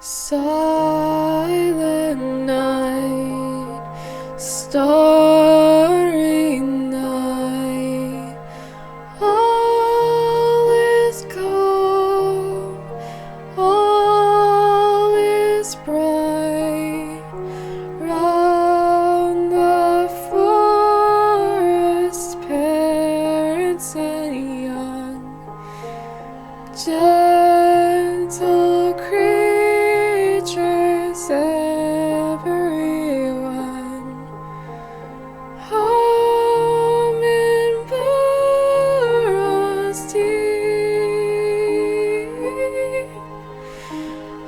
Silent night, starry night, all is calm, all is bright, round the forest, parents and young, gentle creatures, everyone, home in burrows deep,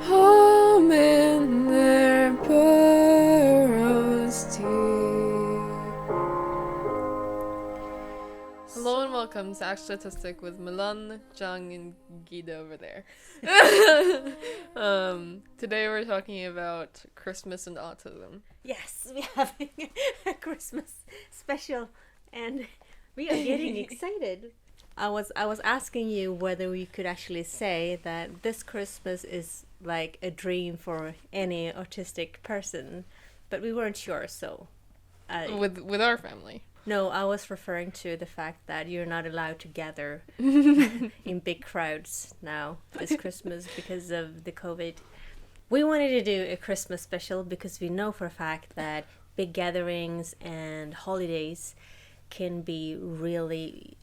home in their burrows deep. Hello and welcome to Act Statistic with Milan, Jung, and Gita over there. Today we're talking about Christmas and autism. Yes, we're having a Christmas special and we are getting excited. I was asking you whether we could actually say that this Christmas is like a dream for any autistic person, but we weren't sure, so With our family. no, I was referring to the fact that you're not allowed to gather in big crowds now this Christmas because of the COVID. We wanted to do a Christmas special because we know for a fact that big gatherings and holidays can be really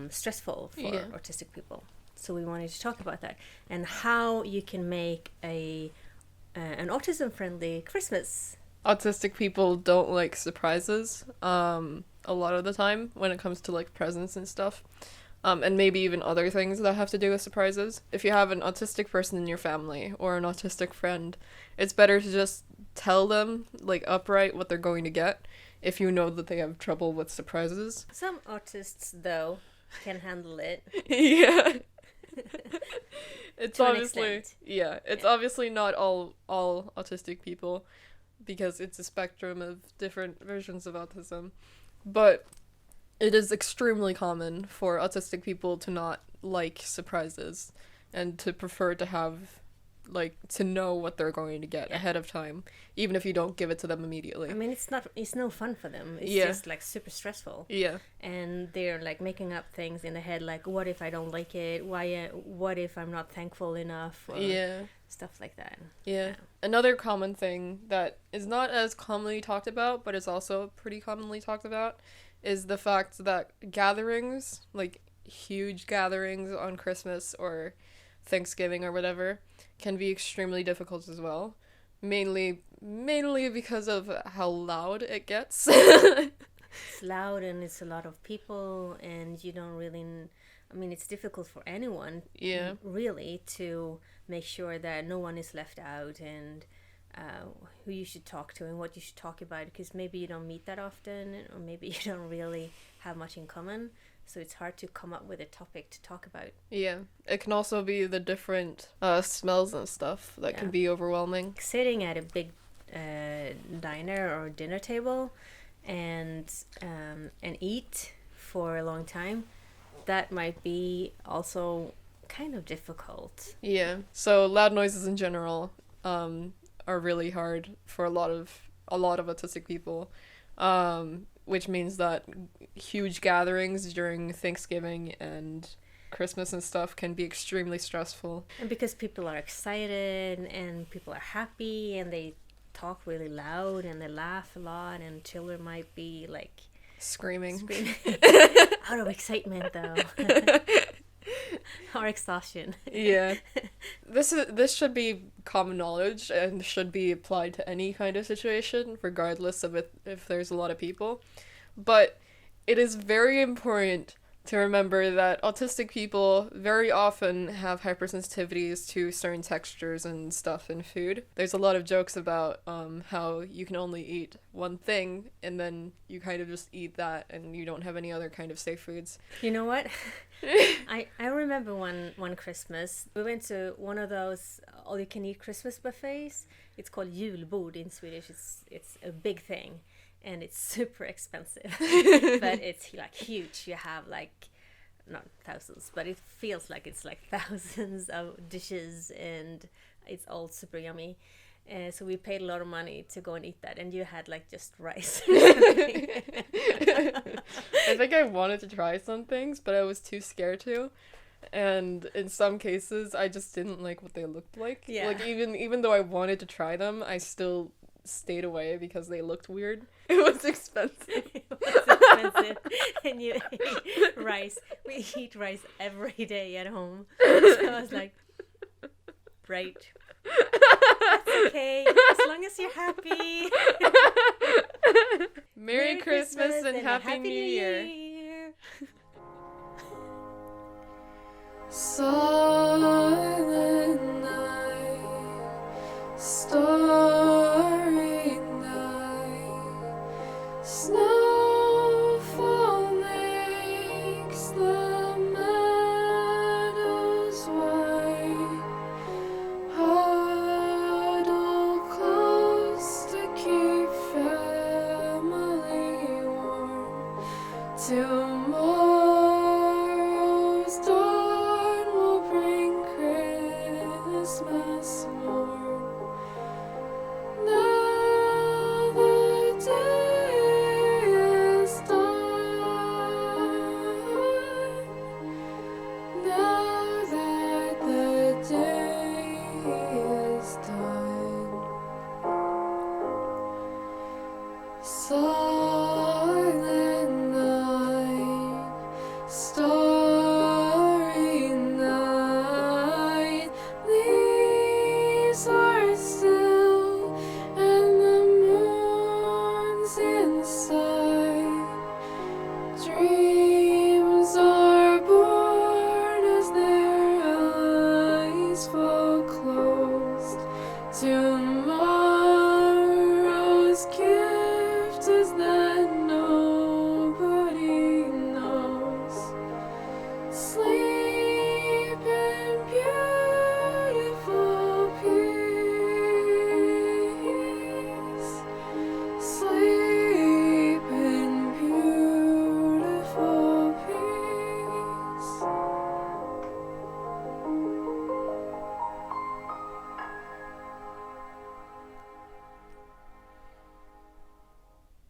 stressful for Yeah. autistic people. So we wanted to talk about that and how you can make an autism-friendly Christmas. Autistic people don't like surprises a lot of the time when it comes to like presents and stuff. And maybe even other things that have to do with surprises. If you have an autistic person in your family or an autistic friend, it's better to just tell them like upright what they're going to get if you know that they have trouble with surprises. Some autists, though, can handle it. Yeah. It's To an obviously extent. it's Yeah. obviously not all autistic people because it's a spectrum of different versions of autism. But it is extremely common for autistic people to not like surprises and to prefer to have to know what they're going to get Yeah. ahead of time, even if you don't give it to them immediately. I mean, it's no fun for them. It's Yeah. just like super stressful. Yeah. And they're like making up things in the head, like what if I don't like it? What if I'm not thankful enough? Or Yeah. stuff like that. Yeah. Another common thing that is not as commonly talked about, but is also pretty commonly talked about, is the fact that gatherings, like huge gatherings on Christmas or Thanksgiving or whatever, can be extremely difficult as well. Mainly because of how loud it gets. It's loud and it's a lot of people, and you don't really. I mean, it's difficult for anyone, Yeah. really, to make sure that no one is left out and who you should talk to and what you should talk about, because maybe you don't meet that often, or maybe you don't really have much in common. So it's hard to come up with a topic to talk about. Yeah. It can also be the different smells and stuff that can Yeah. be overwhelming. Sitting at a big diner or dinner table and eat for a long time, that might be also kind of difficult. Yeah. So loud noises in general are really hard for a lot of autistic people, which means that huge gatherings during Thanksgiving and Christmas and stuff can be extremely stressful. And because people are excited and people are happy and they talk really loud and they laugh a lot, and children might be like Screaming. screaming out of excitement, though. Or exhaustion. Yeah. This should be common knowledge and should be applied to any kind of situation, regardless of if there's a lot of people. But it is very important to remember that autistic people very often have hypersensitivities to certain textures and stuff in food. There's a lot of jokes about how you can only eat one thing and then you kind of just eat that and you don't have any other kind of safe foods. You know what? I remember one Christmas we went to one of those all you can eat Christmas buffets. It's called julbord in Swedish. It's a big thing and it's super expensive. But it's like huge. You have like not thousands, but it feels like it's like thousands of dishes, and it's all super yummy. So we paid a lot of money to go and eat that, and you had like just rice. I think I wanted to try some things, but I was too scared to. And in some cases, I just didn't like what they looked like. Yeah. Like, even though I wanted to try them, I still stayed away because they looked weird. It was expensive. It was expensive, and you ate rice. We eat rice every day at home. So I was like, right. That's okay, as long as you're happy. Merry Christmas and Happy New Year. Silent night, starry night, snowfall makes the meadows white. Huddle close to keep family warm till